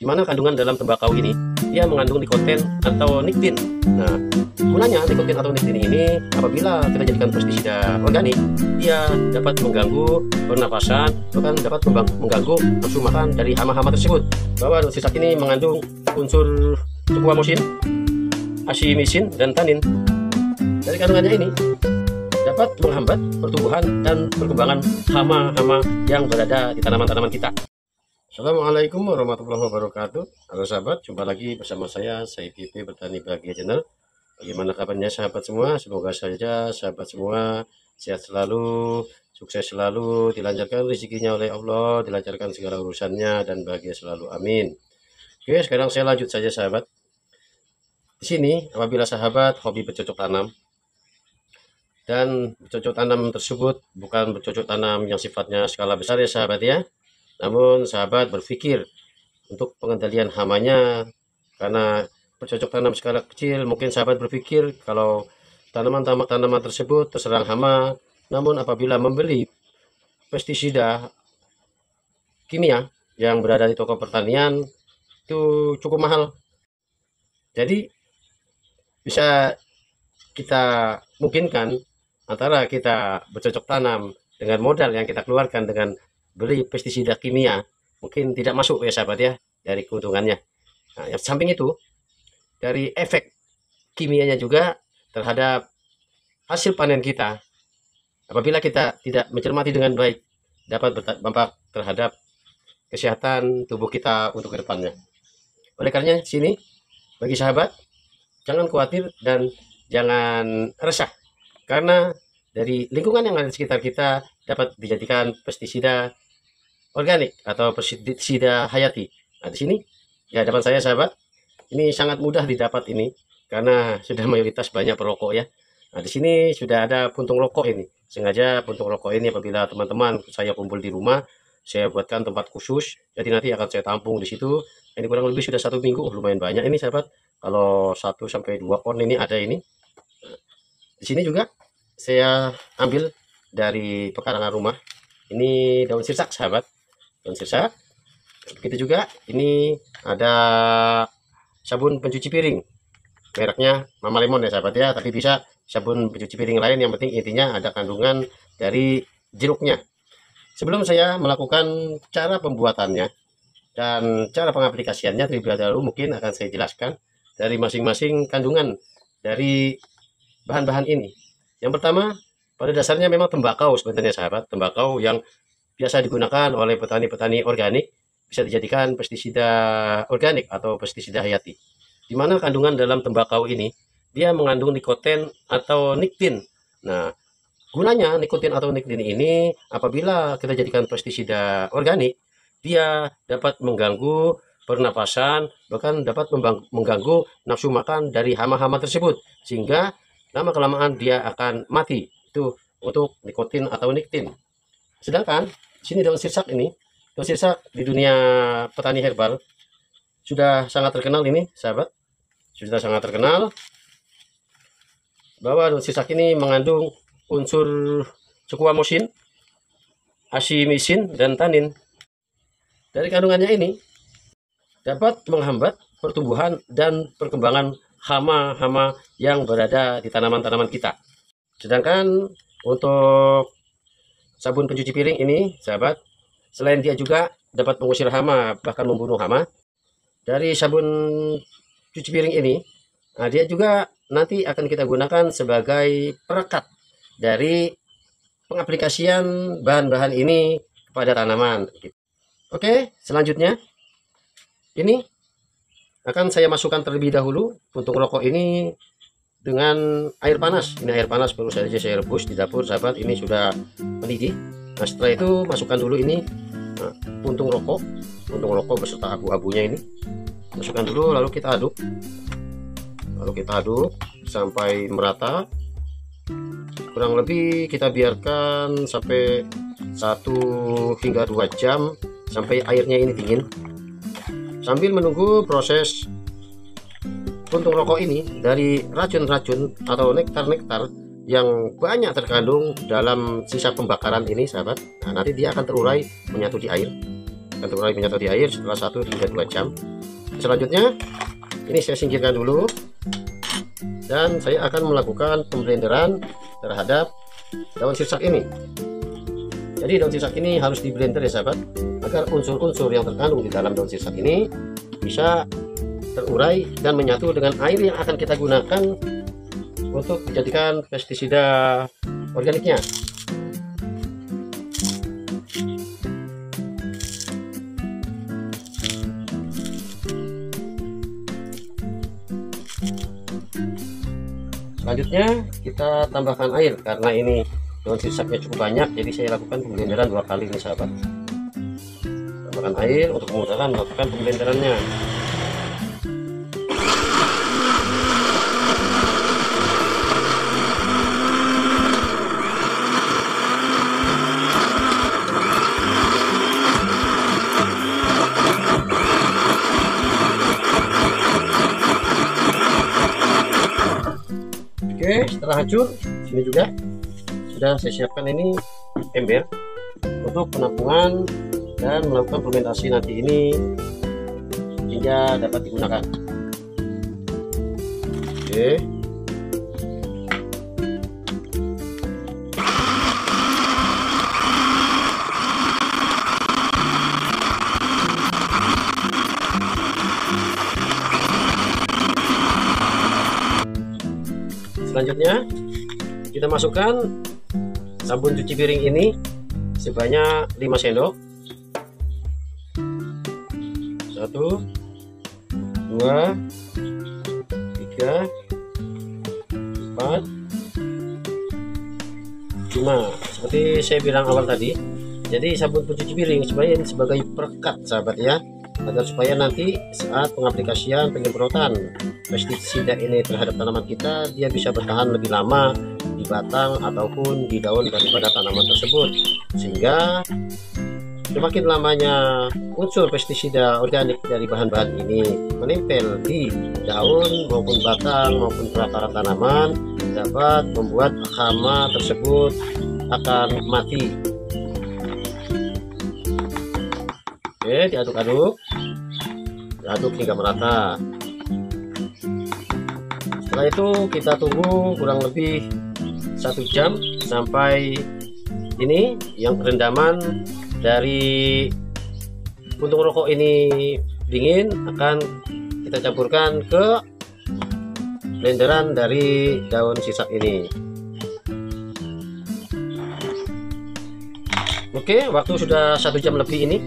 di mana kandungan dalam tembakau ini dia mengandung nikotin atau niktin. Nah, gunanya nikotin atau niktin ini apabila kita jadikan pestisida organik, dia dapat mengganggu pernapasan, bahkan dapat mengganggu nafsu makan dari hama-hama tersebut. Bahwa dosis ini mengandung unsur squamosin, asimisin, dan tanin. Dari kandungannya ini dapat menghambat pertumbuhan dan perkembangan hama-hama yang berada di tanaman-tanaman kita. Assalamualaikum warahmatullahi wabarakatuh. Halo sahabat, jumpa lagi bersama saya PP Bertani Bahagia Channel. Bagaimana kabarnya sahabat semua? Semoga saja sahabat semua sehat selalu, sukses selalu, dilancarkan rezekinya oleh Allah, dilancarkan segala urusannya, dan bahagia selalu. Amin. Oke, sekarang saya lanjut saja sahabat. Di sini apabila sahabat hobi bercocok tanam, dan bercocok tanam tersebut bukan bercocok tanam yang sifatnya skala besar ya sahabat ya, namun sahabat berpikir untuk pengendalian hamanya. Karena bercocok tanam skala kecil, mungkin sahabat berpikir kalau tanaman tersebut terserang hama, namun apabila membeli pestisida kimia yang berada di toko pertanian itu cukup mahal. Jadi bisa kita mungkinkan antara kita bercocok tanam dengan modal yang kita keluarkan dengan beli pestisida kimia, mungkin tidak masuk ya sahabat ya dari keuntungannya. Nah, yang samping itu dari efek kimianya juga terhadap hasil panen kita, apabila kita tidak mencermati dengan baik, dapat berdampak terhadap kesehatan tubuh kita untuk kedepannya. Oleh karenanya sini bagi sahabat jangan khawatir dan jangan resah, karena dari lingkungan yang ada di sekitar kita dapat dijadikan pestisida organik atau pestisida hayati. Nah, di sini ya depan saya sahabat, ini sangat mudah didapat ini karena sudah mayoritas banyak perokok ya. Nah, di sini sudah ada puntung rokok ini. Sengaja puntung rokok ini apabila teman-teman saya kumpul di rumah, saya buatkan tempat khusus. Jadi nanti akan saya tampung di situ. Ini kurang lebih sudah 1 minggu, lumayan banyak ini sahabat. Kalau 1 sampai 2 on ini ada ini. Di sini juga saya ambil dari pekarangan rumah. Ini daun sirsak sahabat. Daun sirsak. Begitu juga ini ada sabun pencuci piring. Mereknya Mama Lemon ya sahabat ya, tapi bisa sabun pencuci piring lain, yang penting intinya ada kandungan dari jeruknya. Sebelum saya melakukan cara pembuatannya dan cara pengaplikasiannya, terlebih dahulu mungkin akan saya jelaskan dari masing-masing kandungan dari bahan-bahan ini. Yang pertama, pada dasarnya memang tembakau sebenarnya sahabat, tembakau yang biasa digunakan oleh petani-petani organik, bisa dijadikan pestisida organik atau pestisida hayati. Di mana kandungan dalam tembakau ini dia mengandung nikotin atau niktin. Nah, gunanya nikotin atau niktin ini apabila kita jadikan pestisida organik, dia dapat mengganggu pernapasan, bahkan dapat mengganggu nafsu makan dari hama-hama tersebut, sehingga lama-kelamaan dia akan mati. Itu untuk nikotin atau niktin. Sedangkan sini daun sirsak ini, daun sirsak di dunia petani herbal sudah sangat terkenal ini sahabat, sudah sangat terkenal bahwa daun sirsak ini mengandung unsur squamosin, asimisin, dan tanin. Dari kandungannya ini dapat menghambat pertumbuhan dan perkembangan hama-hama yang berada di tanaman-tanaman kita. Sedangkan untuk sabun pencuci piring ini sahabat, selain dia juga dapat mengusir hama bahkan membunuh hama, dari sabun cuci piring ini dia juga nanti akan kita gunakan sebagai perekat dari pengaplikasian bahan-bahan ini kepada tanaman. Oke, selanjutnya ini akan saya masukkan terlebih dahulu puntung rokok ini dengan air panas. Ini air panas baru saja saya rebus di dapur sahabat, ini sudah mendidih. Nah, setelah itu masukkan dulu ini puntung rokok beserta abu-abunya ini, masukkan dulu, lalu kita aduk sampai merata. Kurang lebih kita biarkan sampai 1 hingga 2 jam sampai airnya ini dingin, sambil menunggu proses puntung rokok ini dari racun-racun atau nektar-nektar yang banyak terkandung dalam sisa pembakaran ini sahabat. Nah, nanti dia akan terurai menyatu di air. akan terurai menyatu di air setelah 1 hingga 2 jam. Selanjutnya ini saya singkirkan dulu dan saya akan melakukan pemblenderan terhadap daun sirsak ini. Jadi daun sirsak ini harus di blender ya sahabat, agar unsur-unsur yang terkandung di dalam daun sirsak ini bisa terurai dan menyatu dengan air yang akan kita gunakan untuk dijadikan pestisida organiknya. Selanjutnya kita tambahkan air karena ini daun sirsaknya cukup banyak, jadi saya lakukan pemblenderan 2 kali nih sahabat. Tambahkan air untuk memudahkan melakukan pemblenderannya. Oke, setelah hancur, sini juga sudah saya siapkan ini ember untuk penampungan dan melakukan fermentasi nanti ini hingga dapat digunakan. Oke. Selanjutnya kita masukkan sabun cuci piring ini sebanyak 5 sendok. 1 2 3 4 5, seperti saya bilang awal tadi. Jadi sabun pencuci piring sebenarnya ini sebagai perekat sahabat ya, agar supaya nanti saat pengaplikasian penyemprotan pestisida ini terhadap tanaman kita, dia bisa bertahan lebih lama di batang ataupun di daun daripada tanaman tersebut, sehingga semakin lamanya unsur pestisida organik dari bahan-bahan ini menempel di daun maupun batang maupun perakaran tanaman, dapat membuat hama tersebut akan mati. Oke, diaduk-aduk hingga merata. Setelah itu kita tunggu kurang lebih 1 jam sampai ini yang rendaman dari puntung rokok ini dingin, akan kita campurkan ke blenderan dari daun sirsak ini. Oke, waktu sudah 1 jam lebih ini.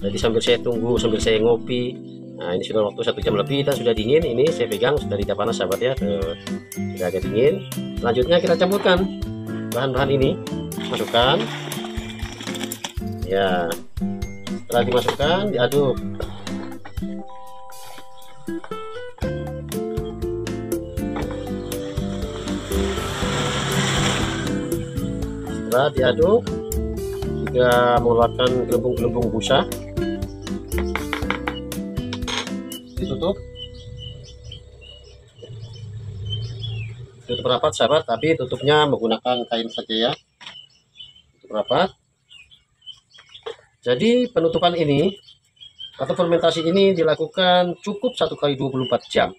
Jadi sambil saya tunggu, sambil saya ngopi. Nah, ini sudah waktu 1 jam lebih dan sudah dingin. Ini saya pegang sudah tidak panas sahabat ya, sudah agak dingin. Selanjutnya kita campurkan bahan-bahan ini, masukkan. Ya, setelah dimasukkan diaduk. Setelah diaduk hingga mengeluarkan gelembung-gelembung busa, ditutup rapat sahabat, tapi tutupnya menggunakan kain saja ya, tutup rapat. Jadi penutupan ini atau fermentasi ini dilakukan cukup 1 kali 24 jam.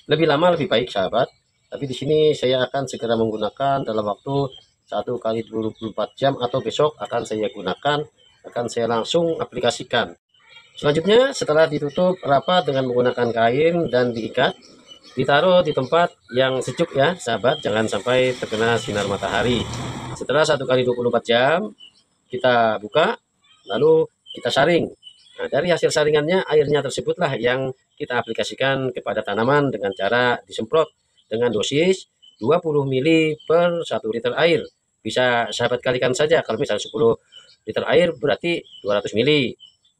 Lebih lama lebih baik sahabat, tapi di sini saya akan segera menggunakan dalam waktu 1 kali 24 jam, atau besok akan saya gunakan, akan saya langsung aplikasikan. Selanjutnya setelah ditutup rapat dengan menggunakan kain dan diikat, ditaruh di tempat yang sejuk ya sahabat, jangan sampai terkena sinar matahari. Setelah 1 kali 24 jam kita buka, lalu kita saring. Nah, dari hasil saringannya, airnya tersebutlah yang kita aplikasikan kepada tanaman dengan cara disemprot dengan dosis 20 ml per 1 liter air. Bisa sahabat kalikan saja, kalau misalnya 10 liter air berarti 200 ml,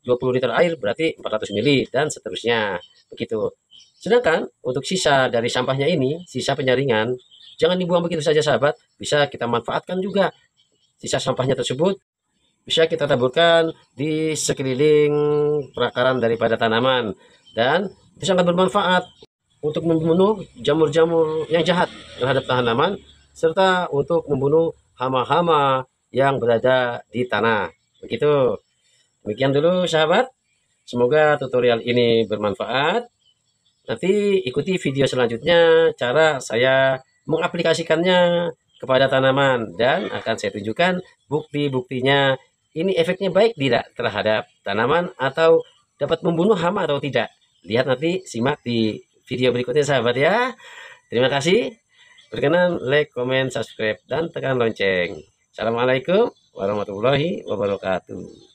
20 liter air berarti 400 ml, dan seterusnya begitu. Sedangkan untuk sisa dari sampahnya ini, sisa penyaringan, jangan dibuang begitu saja sahabat, bisa kita manfaatkan juga. Sisa sampahnya tersebut bisa kita taburkan di sekeliling perakaran daripada tanaman, dan itu sangat bermanfaat untuk membunuh jamur-jamur yang jahat terhadap tanaman, serta untuk membunuh hama-hama yang berada di tanah. Begitu. Demikian dulu sahabat. Semoga tutorial ini bermanfaat. Nanti ikuti video selanjutnya cara saya mengaplikasikannya kepada tanaman dan akan saya tunjukkan bukti-buktinya ini efeknya baik tidak terhadap tanaman atau dapat membunuh hama atau tidak. Lihat nanti, simak di video berikutnya sahabat ya. Terima kasih. Berkenan like, comment, subscribe, dan tekan lonceng. Assalamualaikum warahmatullahi wabarakatuh.